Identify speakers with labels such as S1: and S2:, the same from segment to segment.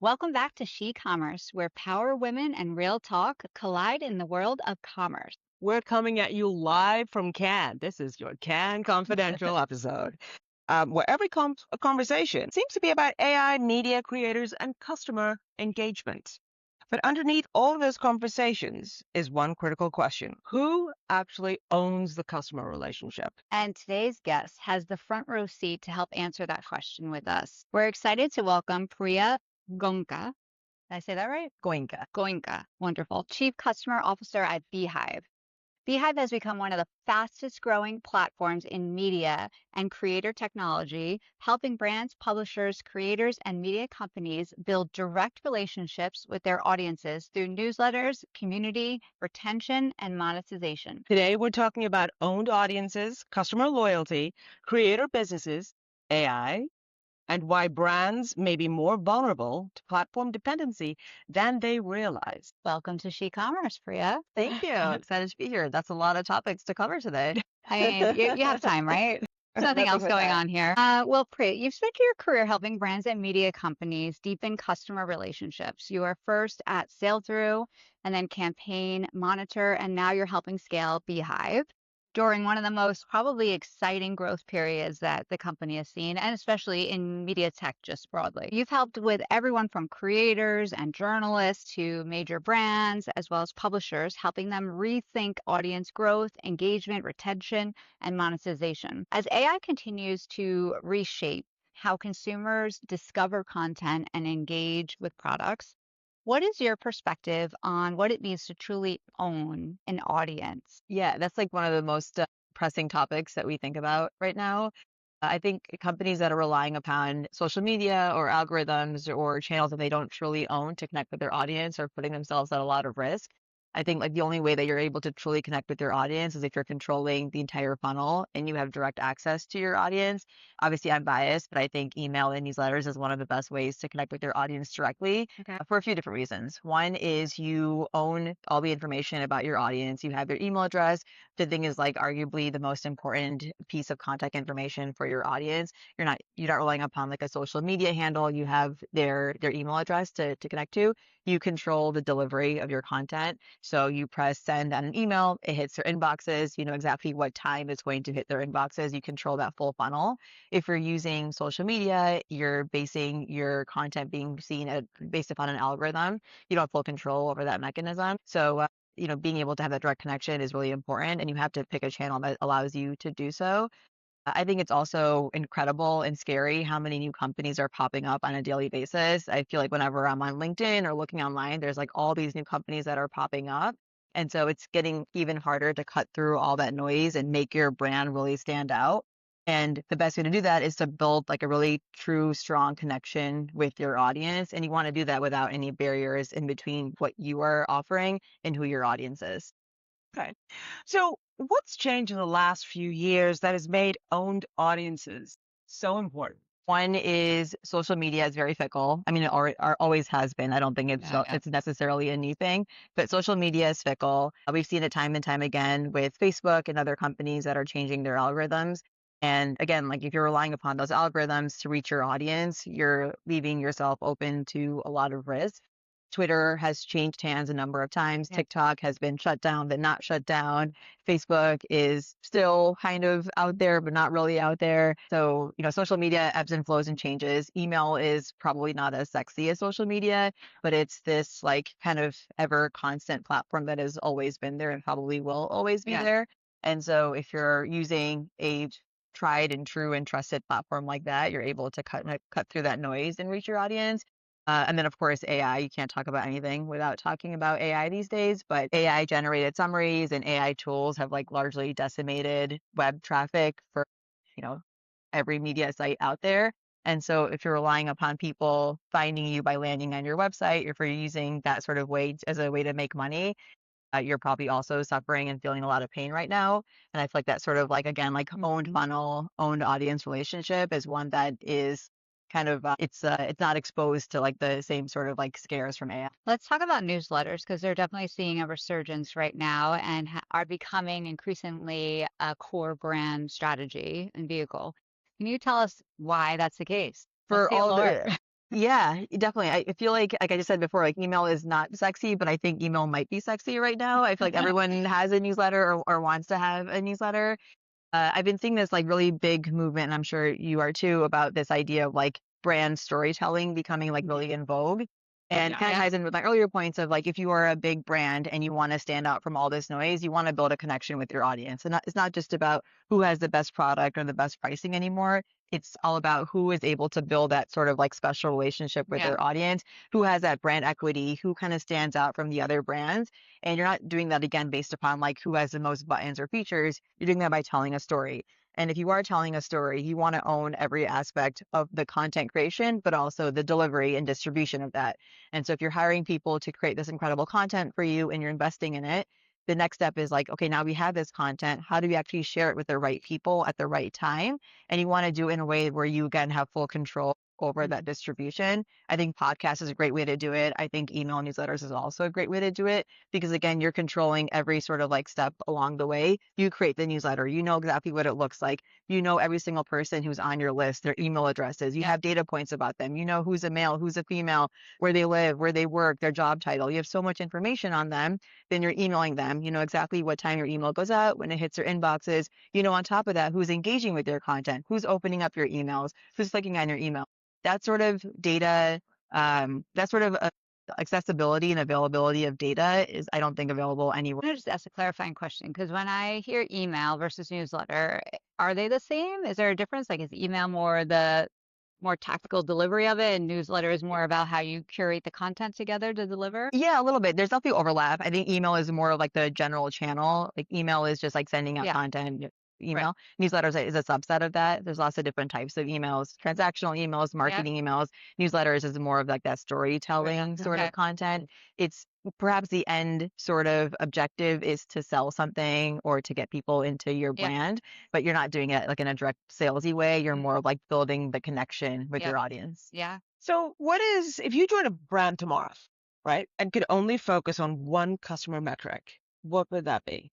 S1: Welcome back to She Commerce, where power women and real talk collide in the world of commerce.
S2: We're coming at you live from Cannes. This is your Cannes Confidential episode, where every conversation seems to be about AI, media creators, and customer engagement. But underneath all of those conversations is one critical question. Who actually owns the customer relationship?
S1: And today's guest has the front row seat to help answer that question with us. We're excited to welcome Preeya Goenka. Did I say that right?
S2: Goenka.
S1: Goenka. Wonderful. Chief Customer Officer at Beehiv. Beehive has become one of the fastest growing platforms in media and creator technology, helping brands, publishers, creators, and media companies build direct relationships with their audiences through newsletters, community, retention, and monetization.
S2: Today, we're talking about owned audiences, customer loyalty, creator businesses, AI, and why brands may be more vulnerable to platform dependency than they realize.
S1: Welcome to She Commerce, Priya.
S3: Thank you. Excited to be here. That's a lot of topics to cover today.
S1: I mean, you have time, right? There's nothing else
S2: but
S1: going
S2: that.
S1: on here. Well, Priya, you've spent your career helping brands and media companies deepen customer relationships. You were first at Sail Through and then Campaign, Monitor, and now you're helping scale Beehive during one of the most probably exciting growth periods that the company has seen, and especially in media tech just broadly. You've helped with everyone from creators and journalists to major brands, as well as publishers, helping them rethink audience growth, engagement, retention, and monetization. As AI continues to reshape how consumers discover content and engage with products, what is your perspective on what it means to truly own an audience?
S3: Yeah, that's like one of the most pressing topics that we think about right now. I think companies that are relying upon social media or algorithms or channels that they don't truly own to connect with their audience are putting themselves at a lot of risk. I think like the only way that you're able to truly connect with your audience is if you're controlling the entire funnel and you have direct access to your audience. Obviously, I'm biased, but I think email and newsletters is one of the best ways to connect with your audience directly
S1: Okay.
S3: for a few different reasons. One is you own all the information about your audience. You have their email address. The thing is like arguably the most important piece of contact information for your audience. You're not relying upon like a social media handle. You have their email address to connect to. You control the delivery of your content. So you press send on an email, it hits their inboxes. You know exactly what time it's going to hit their inboxes. You control that full funnel. If you're using social media, you're basing your content being seen based upon an algorithm. You don't have full control over that mechanism. So, being able to have that direct connection is really important, and you have to pick a channel that allows you to do so. I think it's also incredible and scary how many new companies are popping up on a daily basis. I feel like whenever I'm on LinkedIn or looking online, there's like all these new companies that are popping up. And so it's getting even harder to cut through all that noise and make your brand really stand out. And the best way to do that is to build like a really true, strong connection with your audience. And you want to do that without any barriers in between what you are offering and who your audience is.
S2: Okay. So, what's changed in the last few years that has made owned audiences so important?
S3: One is social media is very fickle. I mean, always has been. I don't think it's necessarily a new thing, but social media is fickle. We've seen it time and time again with Facebook and other companies that are changing their algorithms. And again, like if you're relying upon those algorithms to reach your audience, you're leaving yourself open to a lot of risk. Twitter has changed hands a number of times.
S1: Yeah.
S3: TikTok has been shut down, but not shut down. Facebook is still kind of out there, but not really out there. So, social media ebbs and flows and changes. Email is probably not as sexy as social media, but it's this like kind of ever constant platform that has always been there and probably will always be there. And so if you're using a tried and true and trusted platform like that, you're able to cut through that noise and reach your audience. And then, of course, AI. You can't talk about anything without talking about AI these days. But AI generated summaries and AI tools have like largely decimated web traffic for, you know, every media site out there. And so if you're relying upon people finding you by landing on your website, if you're using that sort of way as a way to make money, you're probably also suffering and feeling a lot of pain right now. And I feel like that sort of like, again, like owned funnel, owned audience relationship is one that is kind of it's not exposed to like the same sort of like scares from AI.
S1: Let's talk about newsletters because they're definitely seeing a resurgence right now and are becoming increasingly a core brand strategy and vehicle. Can you tell us why that's the case? What's
S3: For
S1: the
S3: all
S1: allure?
S3: Yeah, definitely. I feel like I just said before, like email is not sexy, but I think email might be sexy right now. I feel like everyone has a newsletter or wants to have a newsletter. I've been seeing this like really big movement, and I'm sure you are too, about this idea of like brand storytelling becoming like really in vogue. And kind of
S1: Yeah.
S3: ties in with my earlier points of like if you are a big brand and you want to stand out from all this noise, you want to build a connection with your audience. And it's not just about who has the best product or the best pricing anymore. It's all about who is able to build that sort of like special relationship with
S1: Yeah.
S3: their audience, who has that brand equity, who kind of stands out from the other brands. And you're not doing that again based upon like who has the most buttons or features. You're doing that by telling a story. And if you are telling a story, you want to own every aspect of the content creation, but also the delivery and distribution of that. And so if you're hiring people to create this incredible content for you and you're investing in it, the next step is like, okay, now we have this content. How do we actually share it with the right people at the right time? And you want to do it in a way where you again have full control over that distribution. I think podcast is a great way to do it. I think email newsletters is also a great way to do it because again, you're controlling every sort of like step along the way. You create the newsletter, you know exactly what it looks like. You know every single person who's on your list, their email addresses. You
S1: Yeah.
S3: have data points about them. You know who's a male, who's a female, where they live, where they work, their job title. You have so much information on them. Then you're emailing them. You know exactly what time your email goes out, when it hits their inboxes. You know, on top of that, who's engaging with your content, who's opening up your emails, who's clicking on your email. That sort of data, that sort of accessibility and availability of data is, I don't think, available anywhere.
S1: I'm gonna just ask a clarifying question because when I hear email versus newsletter, are they the same? Is there a difference? Like, is email more tactical delivery of it, and newsletter is more about how you curate the content together to deliver?
S3: Yeah, a little bit. There's definitely overlap. I think email is more of like the general channel. Like email is just like sending out
S1: Yeah.
S3: content.
S1: Right.
S3: Email newsletters is a subset of that. There's lots of different types of emails, transactional emails,
S1: Yeah.
S3: marketing emails. Newsletters is more of like that
S1: Right.
S3: storytelling sort
S1: Okay.
S3: of content. It's perhaps the end sort of objective is to sell something or to get people into your
S1: Yep.
S3: brand, but you're not doing it like in a direct salesy way. You're
S1: Mhm.
S3: more of like building the connection with
S1: Yep.
S3: your audience.
S1: Yeah.
S2: So what is, if you join a brand tomorrow, right, and could only focus on one customer metric, what would that be?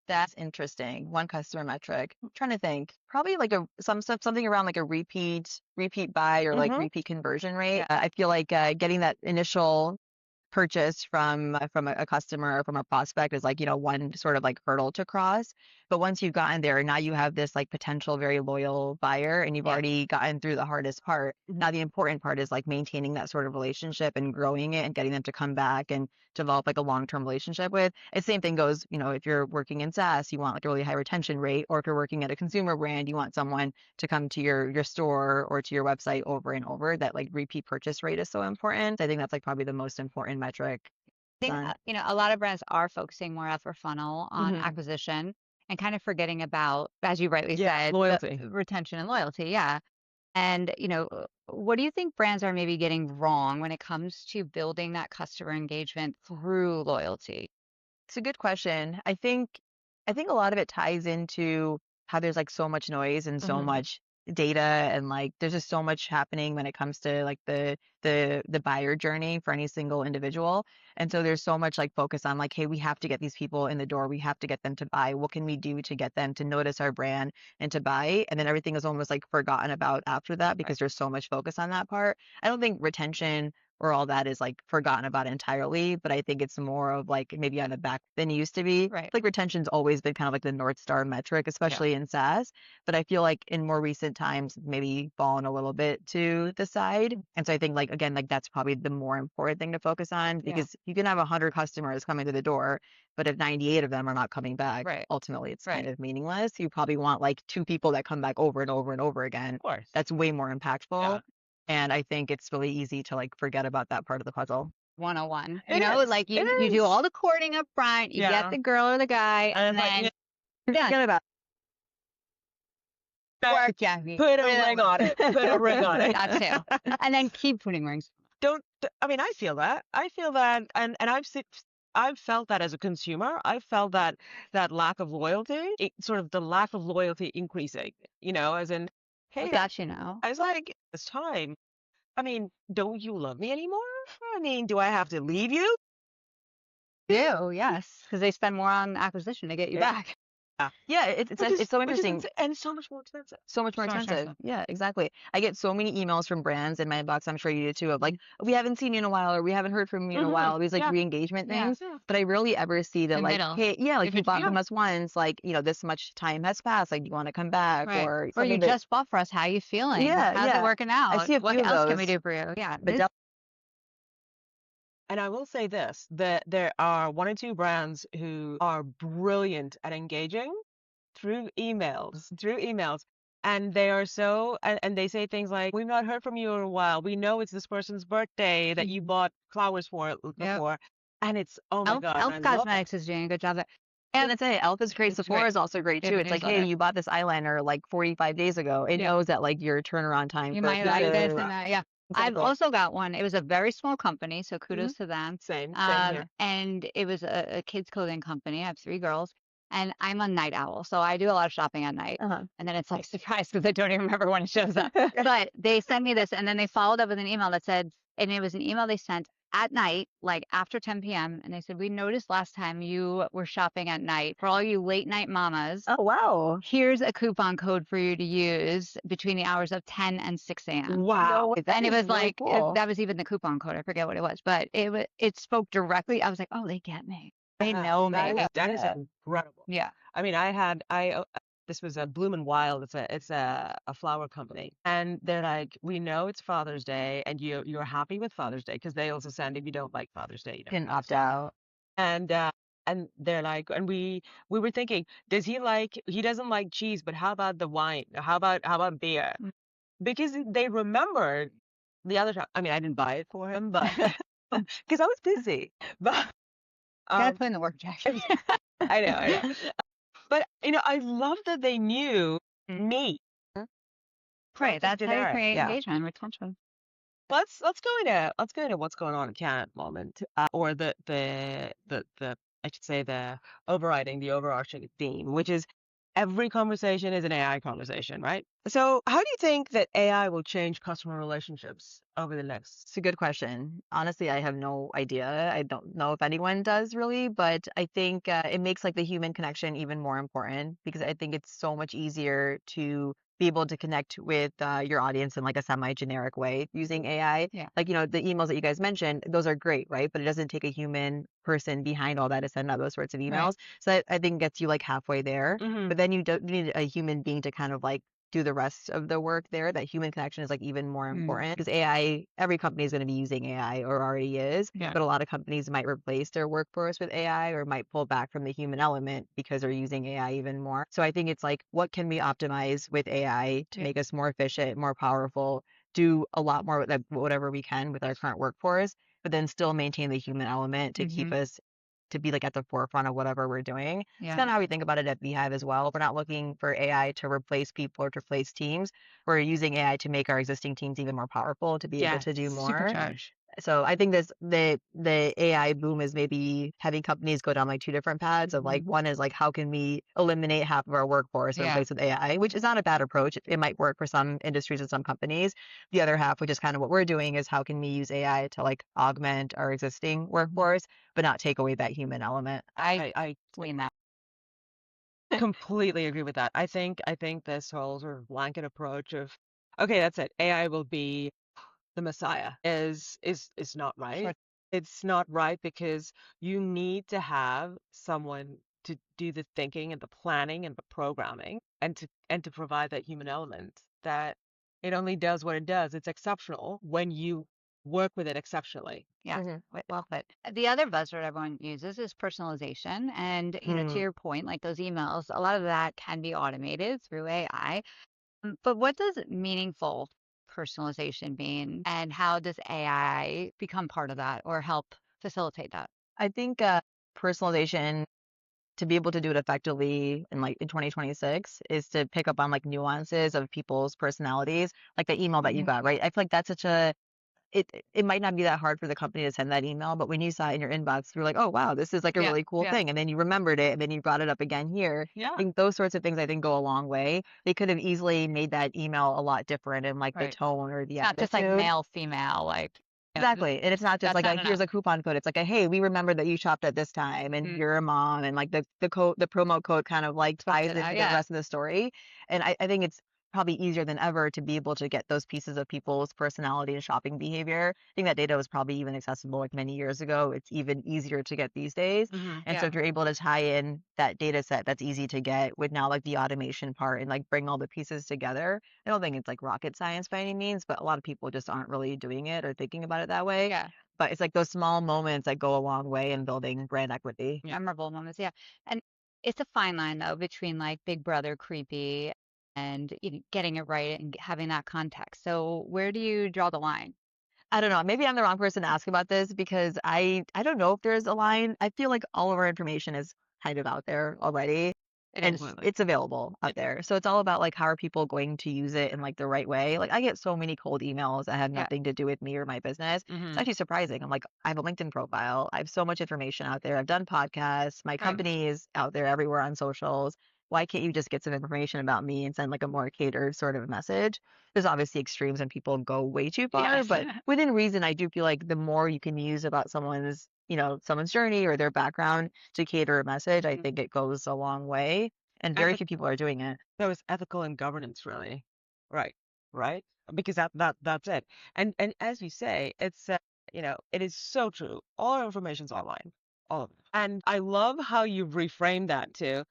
S3: That's interesting. One customer metric. I'm trying to think. Probably like something around like a repeat buy or like
S2: Mm-hmm.
S3: repeat conversion rate.
S1: Yeah.
S3: I feel like getting that initial purchase from a customer or from a prospect is like, you know, one sort of like hurdle to cross. But once you've gotten there, now you have this like potential very loyal buyer and you've
S1: Yeah.
S3: already gotten through the hardest part. Now the important part is like maintaining that sort of relationship and growing it and getting them to come back and develop like a long-term relationship with. And same thing goes, you know, if you're working in SaaS, you want like a really high retention rate, or if you're working at a consumer brand, you want someone to come to your store or to your website over and over. That like repeat purchase rate is so important. I think that's like probably the most important metric.
S1: I think,
S3: Done.
S1: a lot of brands are focusing more upper funnel on
S2: Mm-hmm.
S1: acquisition and kind of forgetting about, as you rightly
S2: Yeah,
S1: said, the
S2: loyalty.
S1: retention and loyalty. Yeah. And, what do you think brands are maybe getting wrong when it comes to building that customer engagement through loyalty?
S3: It's a good question. I think a lot of it ties into how there's like so much noise and so
S2: Mm-hmm.
S3: much data and like there's just so much happening when it comes to like the buyer journey for any single individual. And so there's so much like focus on like, hey, we have to get these people in the door. We have to get them to buy. What can we do to get them to notice our brand and to buy? And then everything is almost like forgotten about after that
S1: Right.
S3: because there's so much focus on that part. I don't think retention or all that is like forgotten about entirely, but I think it's more of like maybe on the back than it used to be.
S1: Right.
S3: Like retention's always been kind of like the North Star metric,
S1: Yeah.
S3: especially in SaaS. But I feel like in more recent times, maybe fallen a little bit to the side. And so I think like again, like that's probably the more important thing to focus on
S1: Yeah.
S3: because you can have 100 customers coming to the door, but if 98 of them are not coming back,
S1: Right.
S3: ultimately it's kind
S1: Right.
S3: of meaningless. You probably want like two people that come back over and over and over again.
S2: Of course.
S3: That's way more impactful.
S2: Yeah.
S3: And I think it's really easy to like forget about that part of the puzzle.
S1: 101.
S2: It is.
S1: Like
S2: It
S1: you do
S2: is.
S1: all the courting up front, you get
S2: Yeah.
S1: the girl or the guy,
S2: And
S1: and
S2: it's like,
S1: then
S2: yeah,
S1: done.
S3: Forget about
S1: Work, Jacqui.
S2: put a ring on it. Put a ring on it.
S1: That too. And then keep putting rings.
S2: I mean, I feel that. I feel that, and I've felt that as a consumer. I've felt that lack of loyalty, sort of the lack of loyalty increasing, as in,
S1: Well,
S2: hey,
S1: that you know.
S2: I was like, this time, I mean, don't you love me anymore? I mean, do I have to leave you?
S1: Do, yes. Because they spend more on acquisition to get you
S2: Yeah.
S1: back.
S3: Yeah, it's so interesting.
S2: And so much more expensive.
S3: So much more
S1: So much more
S3: expensive.
S1: expensive.
S3: Yeah, exactly. I get so many emails from brands in my inbox. I'm sure you do too. Of like, we haven't seen you in a while, or we haven't heard from you in a while. These like
S2: Yeah.
S3: re-engagement
S1: Yeah.
S3: things. But I rarely ever see that
S1: The
S3: like,
S1: middle.
S3: hey, yeah, like
S1: If
S3: you
S1: it's
S3: bought from us once, like this much time has passed. Like, do you want to come back,
S1: right.
S3: or
S1: Or you
S3: something that?
S1: just bought for us. How you feeling?
S3: Yeah,
S1: How's it
S3: yeah.
S1: working
S3: I
S1: out?
S3: see a few
S1: What
S3: of
S1: else can we
S3: those,
S1: do for you? Yeah.
S3: but
S2: And I will say this, that there are one or two brands who are brilliant at engaging through emails. And they are and they say things like, we've not heard from you in a while. We know it's this person's birthday that you bought flowers for
S1: Yep.
S2: before. And it's, oh my God,
S1: Elf
S2: I love it.
S1: Cosmetics is doing a good job there.
S3: And
S1: And
S3: that's it. Elf is great.
S1: it's
S3: Sephora
S1: great.
S3: is also great
S1: They have
S3: too.
S1: a
S3: It's like, hey,
S1: newsletter.
S3: you bought this eyeliner like 45 days ago. It
S1: Yeah.
S3: knows that like your turnaround time
S1: You
S3: for a
S1: might like this
S3: future.
S1: and that. Yeah. I've
S3: Exactly.
S1: also got one. It was a very small company, so
S3: Hmm.
S1: kudos to them.
S2: Same here.
S1: And it was a kids clothing company. I have 3 girls, and I'm a night owl, so I do a lot of shopping at night.
S3: Uh-huh.
S1: And then it's like surprise because I don't even remember when it shows up. But they sent me this, and then they followed up with an email that said, and it was an email they sent at night, like after 10 p.m. And they said, we noticed last time you were shopping at night. For all you late night mamas,
S3: Oh, wow.
S1: here's a coupon code for you to use between the hours of 10 and 6 a.m.
S2: Wow.
S3: No, that
S1: And it
S3: is
S1: was
S3: really
S1: like
S3: cool.
S1: that was even the coupon code. I forget what it was, but it spoke directly. I was like, oh, they get me. They know me.
S2: That is
S3: Yeah.
S2: incredible.
S1: Yeah.
S2: I mean, this was a Bloom and Wild. It's a flower company, and they're like, we know it's Father's Day, and you're happy with Father's Day because they also send if you don't like Father's Day, you don't
S3: Can
S2: have
S3: opt
S2: to.
S3: out.
S2: And they're like, and we were thinking, he doesn't like cheese, but how about the wine? How about beer?
S1: Mm.
S2: Because they remembered the other time. I mean, I didn't buy it for him, but because I was busy. But
S1: Gotta
S2: um,
S1: put in the work, Jack.
S2: I know. But I love that they knew
S1: Mm.
S2: me.
S1: Right. That's how you
S2: Generic.
S1: create
S2: Yeah.
S1: engagement and retention.
S2: Let's go into what's going on in Canada at the moment, or the I should say the overarching theme, which is every conversation is an AI conversation, right? So how do you think that AI will change customer relationships over the next?
S3: It's a good question. Honestly, I have no idea. I don't know if anyone does really, but I think it makes like the human connection even more important because I think it's so much easier to be able to connect with your audience in like a semi-generic way using AI.
S1: Yeah.
S3: Like, the emails that you guys mentioned, those are great, right? But it doesn't take a human person behind all that to send out those sorts of
S1: Right.
S3: emails. So I think gets you like halfway there.
S2: Mhm.
S3: But then you don't need a human being to kind of like do the rest of the work there. That human connection is like even more important because AI, every company is going to be using AI or already is,
S1: Yeah.
S3: but a lot of companies might replace their workforce with AI or might pull back from the human element because they're using AI even more. So I think it's like, what can we optimize with AI to
S1: Yeah.
S3: make us more efficient, more powerful, do a lot more with whatever we can with our current workforce, but then still maintain the human element to keep us to be like at the forefront of whatever we're doing. It's
S1: Yeah.
S3: kind of how we think about it at Beehive as well. We're not looking for AI to replace people or to replace teams. We're using AI to make our existing teams even more powerful to be able to do more.
S1: Supercharge.
S3: So I think the AI boom is maybe having companies go down like two different paths of like one is like how can we eliminate half of our workforce and
S1: Yeah.
S3: replace with AI, which is not a bad approach. It might work for some industries and some companies. The other half, which is kind of what we're doing, is how can we use AI to like augment our existing workforce, but not take away that human element.
S2: I
S1: Lean that.
S2: completely agree with that. I think this whole sort of blanket approach of, okay, that's it. AI will be the Messiah is not right.
S1: Sure.
S2: It's not right because you need to have someone to do the thinking and the planning and the programming and to provide that human element that it only does what it does. It's exceptional when you work with it exceptionally.
S1: Yeah.
S3: Mhm.
S1: Well put. The other buzzword everyone uses is personalization. And, to your point, like those emails, a lot of that can be automated through AI. But what does meaningful personalization mean? And how does AI become part of that or help facilitate that?
S3: I think personalization to be able to do it effectively in like in 2026 is to pick up on like nuances of people's personalities, like the email that you got, right? I feel like that's such a it might not be that hard for the company to send that email, but when you saw it in your inbox, you're like, oh wow, this is like a
S1: Yeah.
S3: really cool
S1: Yeah.
S3: thing. And then you remembered it and then you brought it up again here.
S2: Yeah.
S3: I think those sorts of things I think go a long way. They could have easily made that email a lot different in like the
S1: Right.
S3: tone or the
S1: It's not just like
S3: attitude.
S1: male, female, like
S3: Exactly. And it's not just
S1: That's
S3: like
S1: not
S3: here's
S1: enough.
S3: a coupon code. It's like hey, we remember that you shopped at this time and
S1: Mm,
S3: you're a mom and like the promo code kind of like
S1: Spells
S3: ties
S1: it
S3: into
S1: out.
S3: the
S1: Yeah.
S3: rest of the story. And I think it's probably easier than ever to be able to get those pieces of people's personality and shopping behavior. I think that data was probably even accessible like many years ago. It's even easier to get these days. And so
S1: Yeah.
S3: if you're able to tie in that data set that's easy to get with now like the automation part and like bring all the pieces together, I don't think it's like rocket science by any means, but a lot of people just aren't really doing it or thinking about it that way.
S1: Yeah.
S3: But it's like those small moments that go a long way in building brand equity.
S1: Memorable moments. Yeah. And it's a fine line though between like Big Brother creepy and getting it right and having that context. So where do you draw the line?
S3: I don't know. Maybe I'm the wrong person to ask about this because I don't know if there's a line. I feel like all of our information is kind of out there already.
S1: It
S3: And
S1: is.
S3: it's available out there. So it's all about like how are people going to use it in like the right way. Like I get so many cold emails that have
S1: Yeah.
S3: nothing to do with me or my business. It's
S2: Mhm.
S3: actually surprising. I'm like, I have a LinkedIn profile. I have so much information out there. I've done podcasts. My
S1: Right.
S3: company is out there everywhere on socials. Why can't you just get some information about me and send like a more catered sort of message? There's obviously extremes and people go way too far,
S1: Yes.
S3: but within reason, I do feel like the more you can use about someone's journey or their background to cater a message, I think it goes a long way. And very
S2: Ethic
S3: few people are doing it.
S2: so it's ethical and governance really. Right. Right? Because that's it. And as you say, it's it is so true. All our information's online. All of it. And I love how you reframe that too.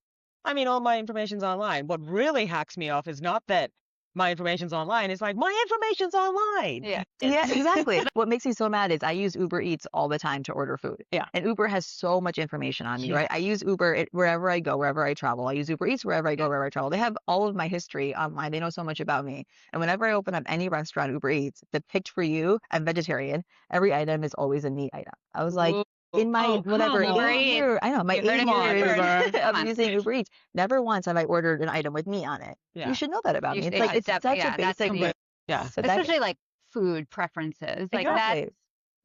S2: I mean, all my information's online. What really hacks me off is not that my information's online. It's like my information's online.
S1: Yeah.
S3: Yeah, exactly. What makes me so mad is I use Uber Eats all the time to order food.
S2: Yeah.
S3: And Uber has so much information on me, right? I
S2: Yes.
S3: use Uber wherever I go, wherever I travel. I use Uber Eats wherever I go,
S1: Yeah.
S3: wherever I travel. They have all of my history online. They know so much about me. And whenever I open up any restaurant, Uber Eats, the picked for you, I'm vegetarian. Every item is always a meat item. I was like,
S2: Whoa.
S3: in my
S2: Oh,
S3: whatever
S2: come
S1: Uber
S3: eight
S1: Eats.
S3: year, I know my
S1: You heard
S3: eight
S1: it here
S2: on,
S3: years
S1: first.
S2: Uber.
S1: Come
S3: of
S1: on.
S3: using Uber Eats, never once have I ordered an item with meat on it. You
S2: Yeah.
S3: should know that about me. It's like
S1: Yeah,
S3: it's
S1: definitely.
S3: such a
S1: Yeah, that's
S3: basic.
S1: the
S2: Yeah.
S3: So that
S1: especially like food preferences. Like that's
S3: exactly.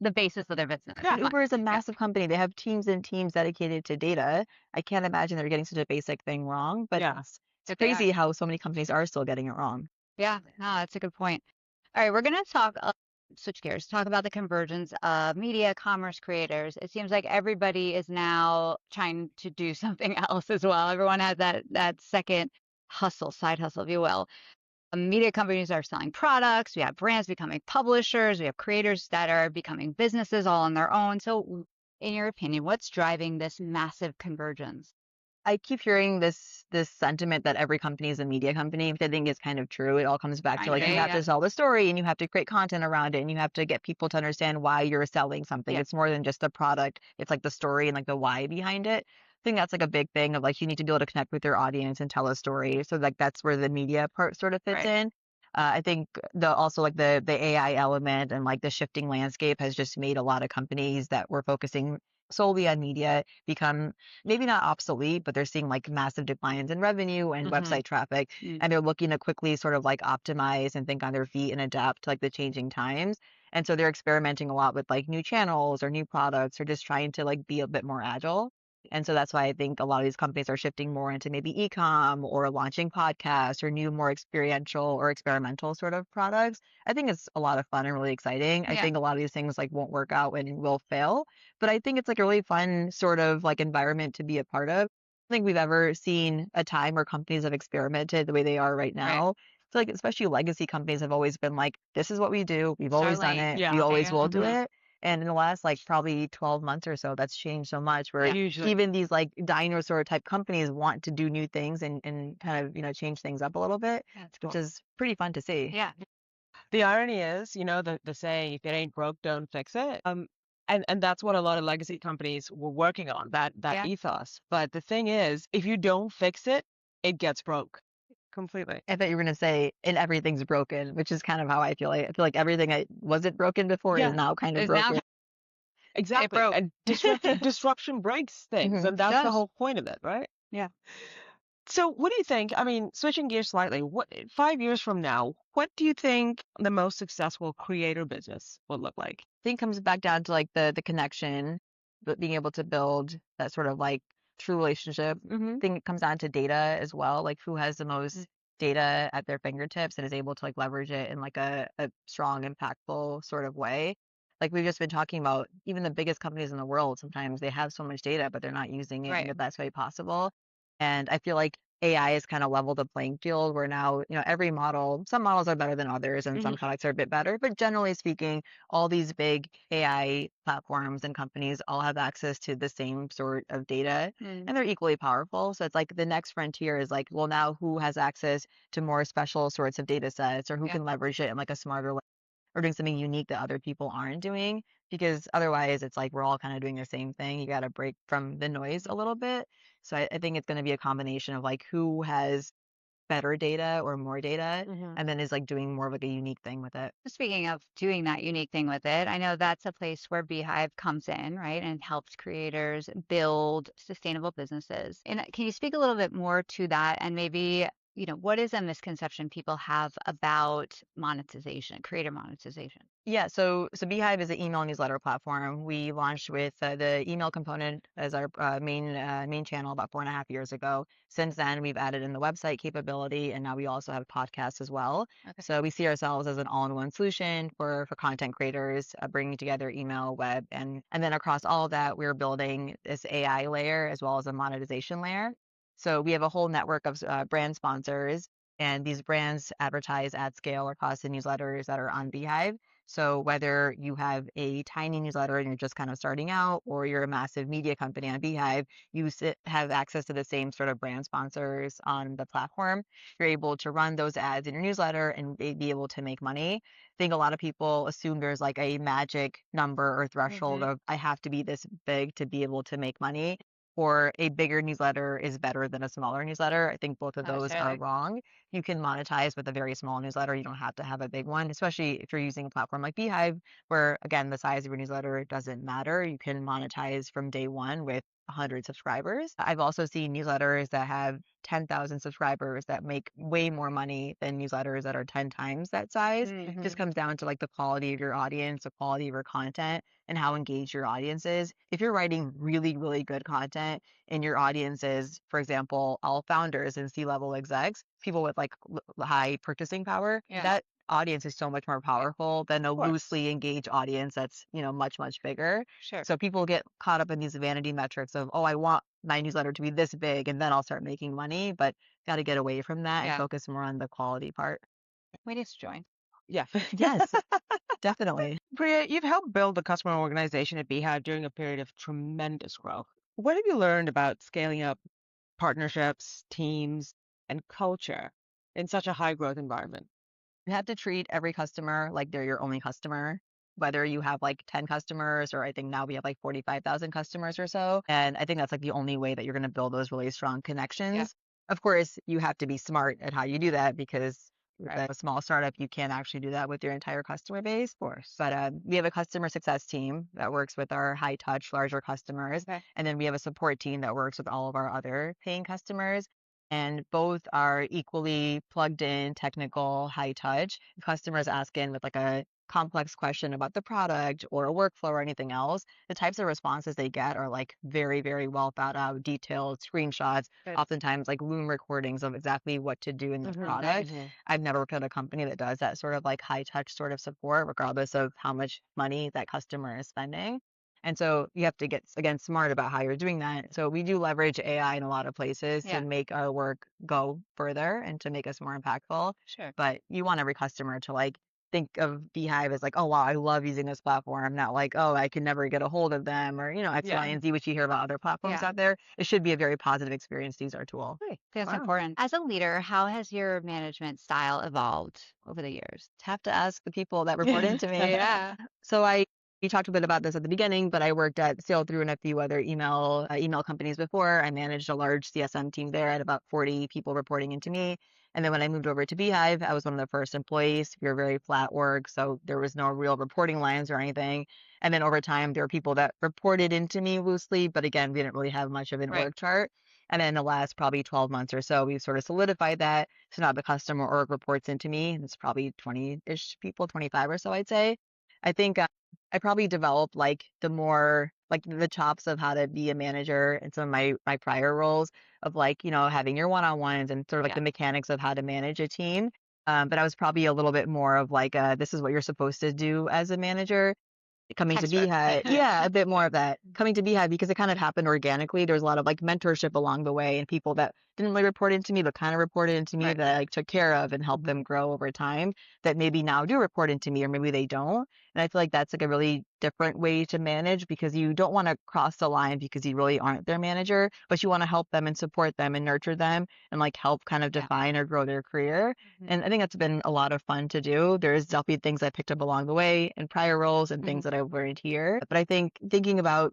S1: the basis of their business.
S2: Yeah.
S3: And
S1: Come on.
S3: Uber is a
S1: Yeah.
S3: massive company. They have teams and teams dedicated to data. I can't imagine they're getting such a basic thing wrong, but
S2: Yeah.
S3: it's
S1: But they are.
S3: crazy how so many companies are still getting it wrong.
S1: Yeah. No, that's a good point. All right, we're gonna talk. Switch gears. Talk about the convergence of media commerce creators. It seems like everybody is now trying to do something else as well. Everyone has that second hustle, side hustle, if you will. Media companies are selling products. We have brands becoming publishers. We have creators that are becoming businesses all on their own. So, in your opinion, what's driving this massive convergence?
S3: I keep hearing this sentiment that every company is a media company, which I think is kind of true. It all comes back to
S1: Kind of,
S3: like you have
S1: yeah.
S3: to sell the story and you have to create content around it and you have to get people to understand why you're selling something.
S1: Yeah.
S3: It's more than just the product. It's like the story and like the why behind it. I think that's like a big thing of like you need to be able to connect with your audience and tell a story. So like that's where the media part sort of fits
S1: Right.
S3: in. I think the also like the AI element and like the shifting landscape has just made a lot of companies that were focusing solely on media become maybe not obsolete, but they're seeing like massive declines in revenue and website traffic.
S1: Mm.
S3: And they're looking to quickly sort of like optimize and think on their feet and adapt to like the changing times. And so they're experimenting a lot with like new channels or new products or just trying to like be a bit more agile. And so that's why I think a lot of these companies are shifting more into maybe e-com or launching podcasts or new, more experiential or experimental sort of products. I think it's a lot of fun and really exciting. I
S1: Yeah.
S3: think a lot of these things like won't work out and will fail, but I think it's like a really fun sort of like environment to be a part of. I think we've ever seen a time where companies have experimented the way they are right
S1: Right.
S3: now. So like especially legacy companies have always been like, this is what we do. We've
S1: It's our
S3: always done
S1: lane.
S3: it. We
S2: Yeah.
S3: always
S1: Yeah.
S3: will do
S2: Mhm.
S3: it. And in the last like probably 12 months or so, that's changed so much where
S1: Yeah.
S2: Hugely.
S3: even these like dinosaur type companies want to do new things and kind of, change things up a little bit,
S1: That's
S3: which
S1: cool.
S3: is pretty fun to see.
S1: Yeah.
S2: The irony is, the saying, if it ain't broke, don't fix it. And that's what a lot of legacy companies were working on, that
S1: Yeah.
S2: ethos. But the thing is, if you don't fix it, it gets broke completely.
S3: I thought you were going to say, and everything's broken, which is kind of how I feel. I feel like everything I wasn't broken before is
S2: Yeah,
S3: now kind of
S1: It's now
S3: broken.
S1: it
S2: exactly.
S1: broke.
S2: And disruption breaks things,
S3: Mhm.
S2: and that's the
S1: Does.
S2: whole point of it, right?
S1: Yeah.
S2: So what do you think? I mean, switching gears slightly, 5 years from now, what do you think the most successful creator business will look like?
S3: I think it comes back down to like the connection, but being able to build that sort of like true relationship. I think it comes down to data as well, like who has the most data at their fingertips and is able to like leverage it in like a strong, impactful sort of way. Like we've just been talking about, even the biggest companies in the world, sometimes they have so much data, but they're not using it in
S1: Right.
S3: the best way possible. And I feel like AI has kind of leveled the playing field where now, every model, some models are better than others and some
S1: Hmm.
S3: products are a bit better, but generally speaking, all these big AI platforms and companies all have access to the same sort of data
S1: Mm.
S3: and they're equally powerful. So it's like the next frontier is like, well, now who has access to more special sorts of data sets or who
S1: Yeah.
S3: can leverage it in like a smarter way or doing something unique that other people aren't doing? Because otherwise, it's like we're all kind of doing the same thing. You got to break from the noise
S1: Mhm.
S3: a little bit. So I think it's going to be a combination of like who has better data or more data
S1: Mhm.
S3: and then is like doing more of like a unique thing with it.
S1: Speaking of doing that unique thing with it, I know that's a place where Beehive comes in, right, and helps creators build sustainable businesses. And can you speak a little bit more to that and maybe, what is a misconception people have about monetization, creator monetization?
S3: Yeah, so Beehive is an email newsletter platform. We launched with the email component as our main channel about 4.5 years ago. Since then, we've added in the website capability, and now we also have podcasts as well.
S1: Okay.
S3: So we see ourselves as an all-in-one solution for content creators, bringing together email, web, and then across all of that, we're building this AI layer as well as a monetization layer. So we have a whole network of brand sponsors, and these brands advertise at scale across the newsletters that are on Beehive. So whether you have a tiny newsletter and you're just kind of starting out, or you're a massive media company on Beehive, have access to the same sort of brand sponsors on the platform. You're able to run those ads in your newsletter and be able to make money. I think a lot of people assume there's like a magic number or threshold
S1: Hmm.
S3: of I have to be this big to be able to make money. Or a bigger newsletter is better than a smaller newsletter. I think both of
S1: Not
S3: those are
S1: necessarily.
S3: wrong. You can monetize with a very small newsletter. You don't have to have a big one, especially if you're using a platform like Beehive, where again, the size of your newsletter doesn't matter. You can monetize from day one with 100 subscribers. I've also seen newsletters that have 10,000 subscribers that make way more money than newsletters that are 10 times that size.
S1: Hmm.
S3: Just comes down to like the quality of your audience, the quality of your content, and how engaged your audience is. If you're writing really, really good content and your audience is, for example, all founders and C-level execs, people with like high purchasing power,
S1: Yeah.
S3: that audience is so much more powerful than a
S2: Of course.
S3: loosely engaged audience that's, much, much bigger.
S1: Sure.
S3: So people get caught up in these vanity metrics of, oh, I want my newsletter to be this big and then I'll start making money, but got to get away from that and
S1: Yeah.
S3: focus more on the quality part.
S1: We need to join.
S2: Yeah.
S3: Yes, definitely.
S2: Priya, you've helped build the customer organization at Beehive during a period of tremendous growth. What have you learned about scaling up partnerships, teams, and culture in such a high growth environment?
S3: You have to treat every customer like they're your only customer, whether you have like 10 customers or I think now we have like 45,000 customers or so. And I think that's like the only way that you're going to build those really strong
S1: Yeah.
S3: connections. Of course, you have to be smart at how you do that because with
S1: Right.
S3: a small startup, you can't actually do that with your entire customer base.
S2: Of course.
S3: But we have a customer success team that works with our high touch, larger customers.
S1: Okay.
S3: And then we have a support team that works with all of our other paying customers and both are equally plugged in, technical, high touch. If customers ask in with like a complex question about the product or a workflow or anything else, the types of responses they get are like very, very well thought out, detailed screenshots,
S1: Good.
S3: oftentimes like room recordings of exactly what to do in the
S1: Hmm. Nice.
S3: product. I've never worked at a company that does that sort of like high touch sort of support, regardless of how much money that customer is spending. And so you have to get, again, smart about how you're doing that. So we do leverage AI in a lot of places to
S1: Yeah.
S3: make our work go further and to make us more impactful.
S1: Sure.
S3: But you want every customer to like think of Beehive as like, oh, wow, I love using this platform. Not like, oh, I can never get a hold of them or, X, Y,
S2: Yeah.
S3: and Z, which you hear about other platforms
S1: Yeah.
S3: out there. It should be a very positive experience to use our tool.
S2: Hey,
S1: That's
S2: wow.
S1: important. As a leader, how has your management style evolved over the years?
S3: Have to ask the people that report into me.
S1: Yeah.
S3: So we talked a bit about this at the beginning, but I worked at Sail Through and a few other email companies before. I managed a large CSM team there. I had about 40 people reporting into me. And then when I moved over to Beehive, I was one of the first employees. We were very flat org, so there was no real reporting lines or anything. And then over time, there were people that reported into me loosely, but again, we didn't really have much of an
S1: Right.
S3: org chart. And then the last probably 12 months or so, we've sort of solidified that. So now the customer org reports into me, and it's probably 20-ish people, 25 or so, I'd say. I think I probably developed like the more like the chops of how to be a manager in some of my prior roles of like, having your one-on-ones and sort of like
S1: Yeah.
S3: the mechanics of how to manage a team. But I was probably a little bit more of like, this is what you're supposed to do as a manager. coming to
S1: Textbook.
S3: Beehive. Yeah, a bit more of that. Coming to Beehive because it kind of happened organically. There was a lot of like mentorship along the way and people that didn't really report into me, but kind of reported into me
S1: Right.
S3: that I like, took care of and helped them grow over time that maybe now do report into me or maybe they don't. And I feel like that's like a really different way to manage because you don't want to cross the line because you really aren't their manager, but you want to help them and support them and nurture them and like help kind of
S1: Yeah.
S3: define or grow their career. And I think that's been a lot of fun to do. There's definitely things I picked up along the way in prior roles and things that I've learned here. But I think thinking about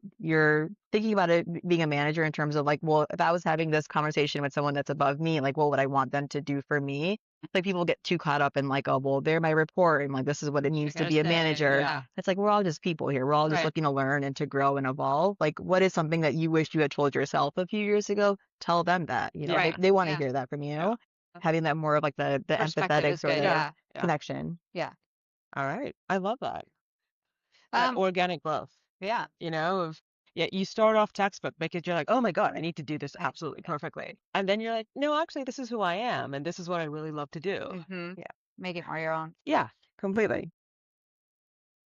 S3: it being a manager in terms of like, well, if I was having this conversation with someone that's above me, like what would I want them to do for me? Like people get too caught up in like, oh, well, they're my report and like this is what it means to be a manager.
S2: Yeah.
S3: It's like we're all just people here. We're all just
S1: Right.
S3: looking to learn and to grow and evolve. Like what is something that you wish you had told yourself a few years ago? Tell them that. You know,
S1: Right.
S3: they want to
S1: Yeah.
S3: hear that from you.
S2: Yeah.
S3: Having that more of like the
S1: Perspective
S3: empathetic
S1: is
S3: sort
S1: good.
S3: of
S1: Yeah.
S2: Yeah.
S3: connection.
S1: Yeah.
S2: All right. I love that. That
S1: Um,
S2: organic growth,
S1: yeah.
S2: of yeah, you start off textbook because you're like, oh my God, I need to do this
S1: Right.
S2: absolutely perfectly. And then you're like, no, actually, this is who I am and this is what I really love to do.
S1: Mm-hmm.
S2: Yeah.
S1: Make it more your own.
S2: Yeah, completely.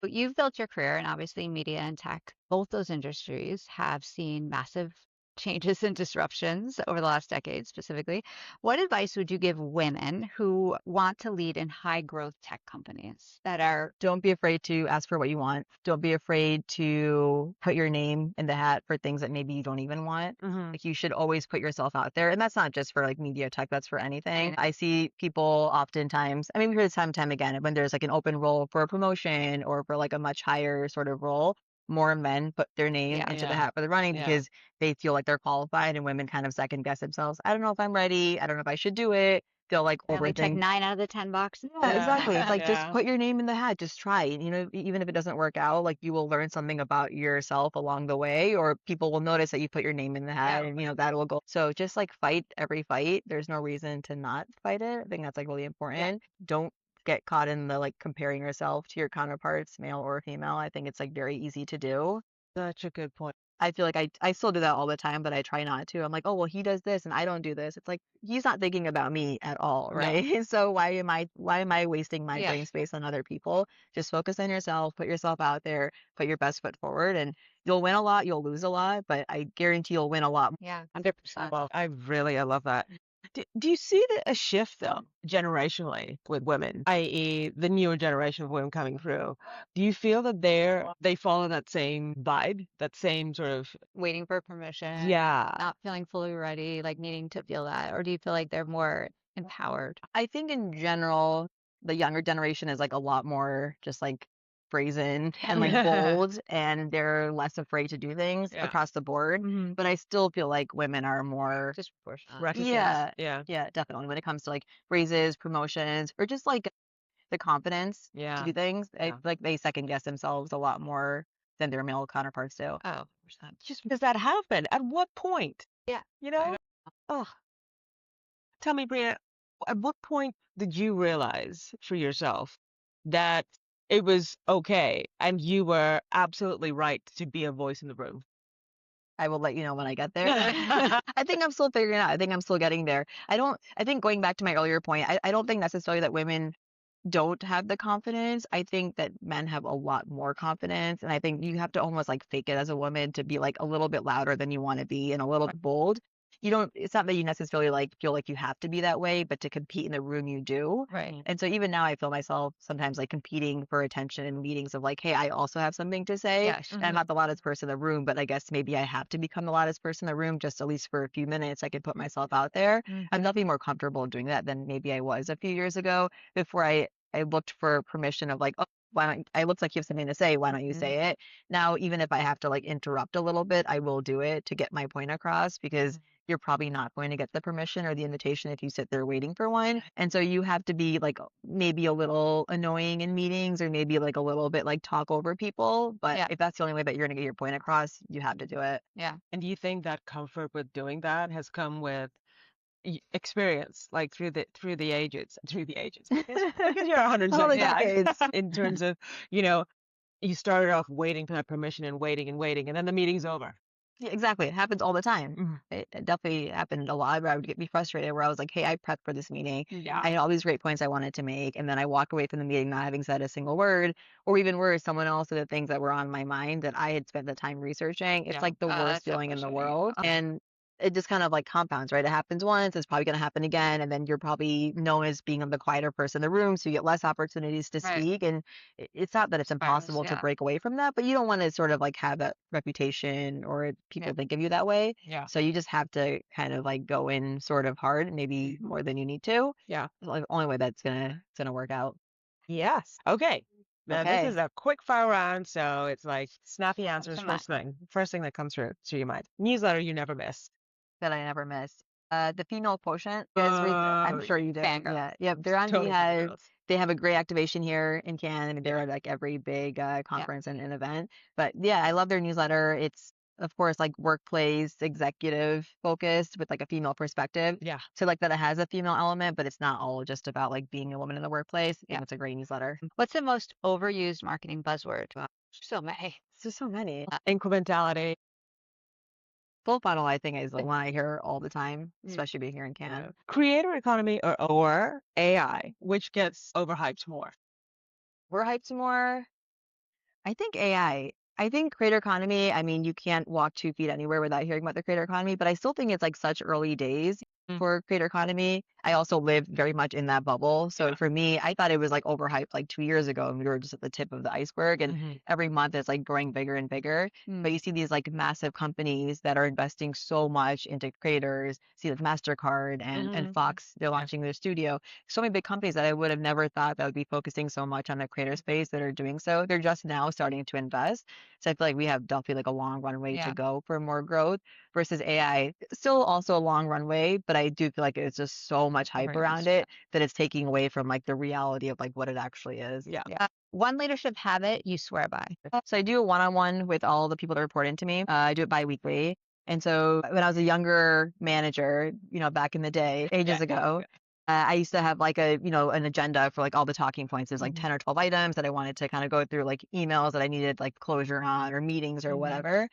S1: But you've built your career, and obviously media and tech, both those industries have seen massive changes and disruptions over the last decade specifically. What advice would you give women who want to lead in high growth tech companies that are,
S3: Don't be afraid to ask for what you want. Don't be afraid to put your name in the hat for things that maybe you don't even want.
S2: Mm-hmm.
S3: Like you should always put yourself out there. And that's not just for like media tech, that's for anything.
S1: Anything.
S3: I see people oftentimes, I mean, we hear this time and time again, when there's like an open role for a promotion or for like a much higher sort of role, more men put their name
S1: Yeah.
S3: into the
S2: Yeah.
S3: hat for the running
S2: Yeah.
S3: because they feel like they're qualified and women kind of second guess themselves. I don't know if I'm ready. I don't know if I should do it. They'll like
S1: I only check
S3: overthink.
S1: 9 out of the 10 boxes?
S3: Yeah, exactly. It's like just
S2: Yeah.
S3: put your name in the hat, just try. You know, even if it doesn't work out, like you will learn something about yourself along the way, or people will notice that you put your name in the hat and that will go. So just like fight every fight. There's no reason to not fight it. I think that's like really important. Don't get caught in the like comparing yourself to your counterparts, male or female. I think it's like very easy to do.
S2: Such a good point.
S3: I feel like I still do that all the time, but I try not to. I'm like, oh, well, he does this and I don't do this. It's like he's not thinking about me at all,
S2: No.
S3: right? So why am I wasting my
S1: Yeah.
S3: brain space on other people? Just focus on yourself, put yourself out there, put your best foot forward, and you'll win a lot, you'll lose a lot, but I guarantee you'll win a lot.
S1: Yeah, 100%.
S2: Well, I love that. Do you see a shift though, generationally with women, i.e., the newer generation of women coming through? Do you feel that they follow that same vibe, that same sort of
S1: Waiting for permission,
S2: yeah,
S1: not feeling fully ready, like needing to feel that? Or do you feel like they're more empowered?
S3: I think in general, the younger generation is like a lot more just like brazen and like bold, and they're less afraid to do things
S2: Yeah.
S3: across the board. But I still feel like women are more,
S1: Disproportionate.
S2: reticent?
S3: yeah,
S2: Yeah.
S3: yeah, definitely when it comes to like raises, promotions, or just like the confidence to
S2: Yeah.
S3: do things. I
S2: Yeah.
S3: feel like they second guess themselves a lot more than their male counterparts do.
S1: Oh, 100%.
S2: Just does that happen? At what point?
S1: Yeah.
S2: You know? Oh, tell me, Bria, at what point did you realize for yourself that it was okay and you were absolutely right to be a voice in the room?
S3: I will let you know when I get there. I think I'm still figuring it out. I think I'm still getting there. I think going back to my earlier point, I don't think necessarily that women don't have the confidence. I think that men have a lot more confidence. And I think you have to almost like fake it as a woman to be like a little bit louder than you want to be and a little bit bold. It's not that you necessarily like feel like you have to be that way, but to compete in the room you do.
S1: Right.
S3: And so even now I feel myself sometimes like competing for attention in meetings of like, hey, I also have something to say.
S1: Yeah.
S3: And I'm not the loudest person in the room, but I guess maybe I have to become the loudest person in the room just at least for a few minutes. I can put myself out there. I'm definitely more comfortable doing that than maybe I was a few years ago before I looked for permission of like, oh, why don't I looks like you have something to say, why don't you say it? Now, even if I have to like interrupt a little bit, I will do it to get my point across because you're probably not going to get the permission or the invitation if you sit there waiting for one. And so you have to be like maybe a little annoying in meetings or maybe like a little bit like talk over people. But if that's the only way that you're going to get your point across, you have to do it.
S1: Yeah.
S2: And do you think that comfort with doing that has come with experience, like through the ages, because you're
S3: All the
S2: 175
S3: decades.
S2: in terms of, you started off waiting for that permission and waiting and waiting, and then the meeting's over.
S3: Yeah, exactly. It happens all the time.
S2: Mhm.
S3: It definitely happened a lot where I would be frustrated where I was like, hey, I prepped for this meeting.
S2: Yeah.
S3: I had all these great points I wanted to make. And then I walk away from the meeting not having said a single word, or even worse, someone else said the things that were on my mind that I had spent the time researching. It's
S2: Yeah.
S3: like the worst
S1: That's so
S3: feeling in the
S1: frustrating.
S3: world. And it just kind of like compounds, right? It happens once, it's probably going to happen again. And then you're probably known as being the quieter person in the room. So you get less opportunities to
S1: Right.
S3: speak. And it's not that it's
S1: Spirals,
S3: impossible to
S1: yeah.
S3: break away from that, but you don't want to sort of like have that reputation or
S1: Yeah.
S3: people think of you that way.
S2: Yeah.
S3: So you just have to kind of like go in sort of hard, maybe more than you need to.
S2: Yeah.
S3: It's the only way that's gonna work out.
S2: Yes. Okay. Now this
S3: Okay.
S2: is a quick fire round, so it's like snappy answers
S1: Some that.
S2: first thing that comes through to your mind. Newsletter you never miss.
S3: That I never miss. The female quotient. You guys read that? I'm
S2: Oh,
S3: sure you do.
S1: Fangirl.
S3: Yeah. Yeah. They're on
S2: totally
S3: Beehive.
S2: fangirls.
S3: They have a great activation here in Cannes. I mean, they're
S2: Yeah.
S3: at like every big
S1: Yeah.
S3: conference and event. But yeah, I love their newsletter. It's of course like workplace executive focused with like a female perspective.
S2: Yeah.
S3: So like that it has a female element, but it's not all just about like being a woman in the workplace. I
S1: Yeah.
S3: think it's a great newsletter.
S1: What's the most overused marketing buzzword? So many.
S3: There's so many.
S2: Incrementality.
S3: Full funnel, I think, is the one I hear all the time,
S1: Mm.
S3: especially being here in Cannes.
S2: Creator economy or AI, which gets overhyped more.
S3: We're hyped more. I think AI. I think creator economy, I mean, you can't walk 2 feet anywhere without hearing about the creator economy, but I still think it's like such early days
S2: Mm.
S3: for creator economy. I also live very much in that bubble. So
S2: Yeah.
S3: for me, I thought it was like overhyped like 2 years ago and we were just at the tip of the iceberg. And
S2: Mhm.
S3: every month it's like growing bigger and bigger. But you see these like massive companies that are investing so much into creators. See like MasterCard and
S2: Mhm.
S3: Fox, they're
S2: Yeah.
S3: launching their studio. So many big companies that I would have never thought that would be focusing so much on the creator space that are doing so. They're just now starting to invest. So I feel like we have definitely like a long runway
S1: Yeah.
S3: to go for more growth versus AI. Still also a long runway, but I do feel like it's just so much hype
S1: Overused,
S3: around
S1: yeah.
S3: it that it's taking away from like the reality of like what it actually is.
S2: Yeah.
S1: One leadership habit you swear by.
S3: So I do a one-on-one with all the people that report into me. I do it bi-weekly. And so when I was a younger manager, back in the day, ages
S2: Yeah.
S3: ago, I used to have like an agenda for like all the talking points. There's like
S2: Mhm.
S3: 10 or 12 items that I wanted to kind of go through, like emails that I needed like closure on or meetings or
S2: Mhm.
S3: whatever.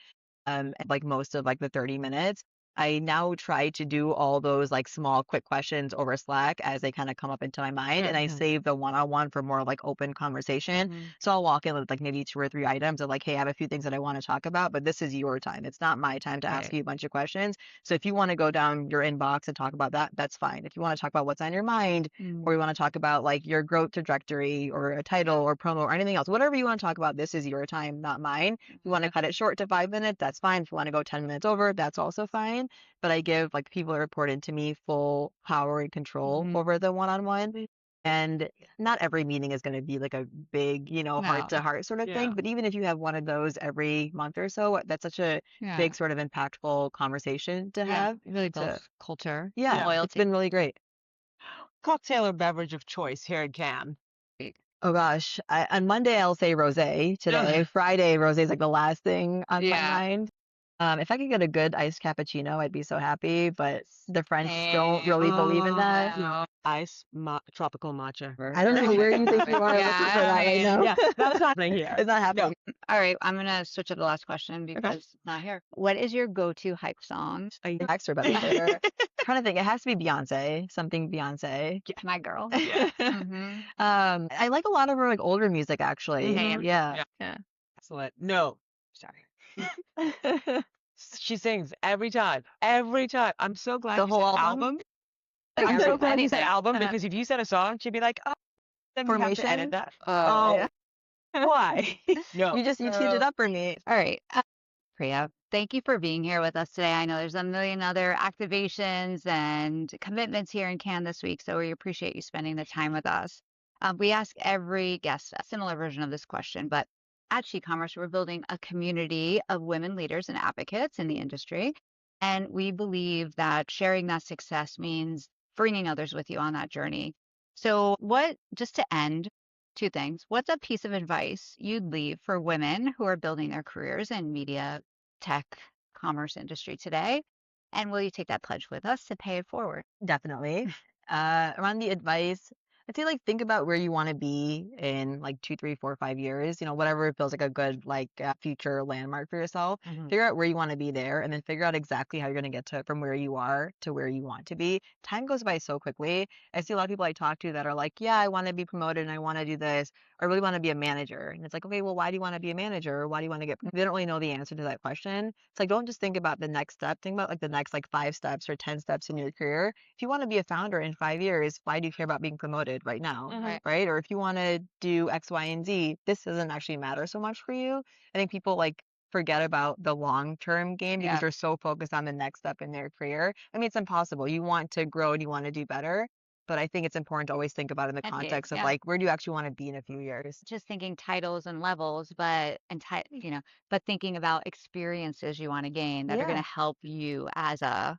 S3: Like most of like the 30 minutes. I now try to do all those like small quick questions over Slack as they kind of come up into my mind, and I
S2: Mhm.
S3: save the one-on-one for more like open conversation.
S1: Mhm.
S3: So I'll walk in with like maybe 2 or 3 items of like, hey, I have a few things that I want to talk about, but this is your time. It's not my time to ask
S1: Right.
S3: you a bunch of questions. So if you want to go down your inbox and talk about that, that's fine. If you want to talk about what's on your mind, or you want to talk about like your growth trajectory or a title or promo or anything else, whatever you want to talk about, this is your time, not mine. If you want to cut it short to 5 minutes, that's fine. If you want to go 10 minutes over, that's also fine. But I give like people that report into me full power and control
S1: Mhm.
S3: over the one-on-one. And not every meeting is going to be like a big, heart to heart sort of
S2: Yeah.
S3: thing. But even if you have one of those every month or so, that's such a
S1: Yeah.
S3: big sort of impactful conversation to
S2: Yeah.
S3: have.
S1: Really
S3: So
S1: builds culture.
S3: yeah,
S2: Yeah.
S3: it's
S1: Loyalty.
S3: been really great.
S2: Cocktail or beverage of choice here in Cannes.
S3: Oh gosh, on Monday I'll say rosé. Today, Friday, rosé is like the last thing on my
S1: Yeah.
S3: mind. If I could get a good iced cappuccino, I'd be so happy. But the French don't really believe in that.
S1: No.
S2: Ice, tropical matcha.
S3: I don't know where you think you are looking
S1: Yeah,
S3: for that
S1: I
S3: right
S1: mean,
S3: now.
S2: Yeah, that's happening here.
S3: It's not happening.
S1: All right, I'm gonna switch up the last question because it's not here. What is your go-to hype song?
S3: Extra better later. Trying to think. It has to be Beyonce. Something Beyonce.
S1: My girl.
S2: Yeah.
S1: Mhm.
S3: I like a lot of her like older music actually.
S1: Same.
S3: Yeah.
S2: Excellent. No, sorry. She sings every time. Every time. I'm so glad
S3: The
S2: you
S3: whole
S2: said
S3: album?
S2: I'm so
S1: Every-
S2: glad you said
S1: anything.
S2: album because if you said a song, she'd be like, oh, then we have to
S3: Formation?
S2: edit that.
S1: Oh.
S3: Yeah.
S2: Why? No.
S3: You teed it up for me.
S1: All right. Priya, thank you for being here with us today. I know there's a million other activations and commitments here in Cannes this week, so we appreciate you spending the time with us. We ask every guest a similar version of this question, but at SheCommerce, we're building a community of women leaders and advocates in the industry. And we believe that sharing that success means bringing others with you on that journey. So, just to end, two things. What's a piece of advice you'd leave for women who are building their careers in media, tech, commerce industry today? And will you take that pledge with us to pay it forward?
S3: Definitely. Around the advice, I'd say like think about where you want to be in like 2, 3, 4, 5 years, whatever feels like a good like future landmark for yourself. Figure out where you want to be there and then figure out exactly how you're going to get to from where you are to where you want to be. Time goes by so quickly. I see a lot of people I talk to that are like, yeah, I want to be promoted and I want to do this. I really want to be a manager. And it's like, okay, well, why do you want to be a manager? Or why do you want to they don't really know the answer to that question. It's like, don't just think about the next step. Think about like the next like 5 steps or 10 steps in your career. If you want to be a founder in 5 years, why do you care about being promoted right now?
S1: Right.
S3: Right? Or if you want to do X, Y, and Z, this doesn't actually matter so much for you. I think people like forget about the long-term game because
S1: Yeah.
S3: they're so focused on the next step in their career. I mean, it's impossible. You want to grow and you want to do better, but I think it's important to always think about it in the
S1: End game.
S3: context of
S1: Yeah.
S3: like, where do you actually want to be in a few years?
S1: Just thinking titles and levels, but but thinking about experiences you want to gain that are going
S3: Yeah.
S1: to help you as a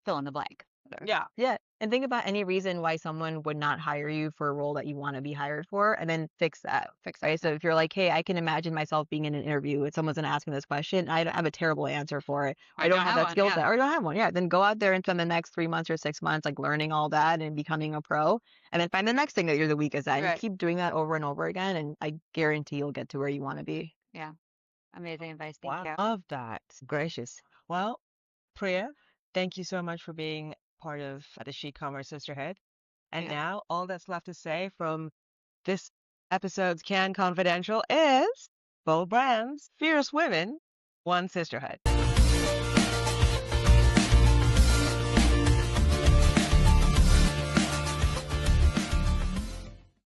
S1: fill in the blank.
S2: Yeah.
S3: Yeah. And think about any reason why someone would not hire you for a role that you want to be hired for, and then fix that.
S1: Fix it.
S3: Right. So if you're like, hey, I can imagine myself being in an interview and someone's going to ask me this question, I don't have a terrible answer for it. Or I don't have that skill set, or I don't have one. Yeah. Then go out there and spend the next 3 months or 6 months like learning all that and becoming a pro, and then find the next thing that you're the weakest at. And
S1: Right.
S3: keep doing that over and over again. And I guarantee you'll get to where you want to be.
S1: Yeah. Amazing advice. Thank
S2: Wow.
S1: you.
S2: Love that. Gracious. Well, Priya, thank you so much for being part of the She-Commerce Sisterhood. And
S1: Yeah.
S2: now all that's left to say from this episode's Can Confidential is bold brands, fierce women, one sisterhood.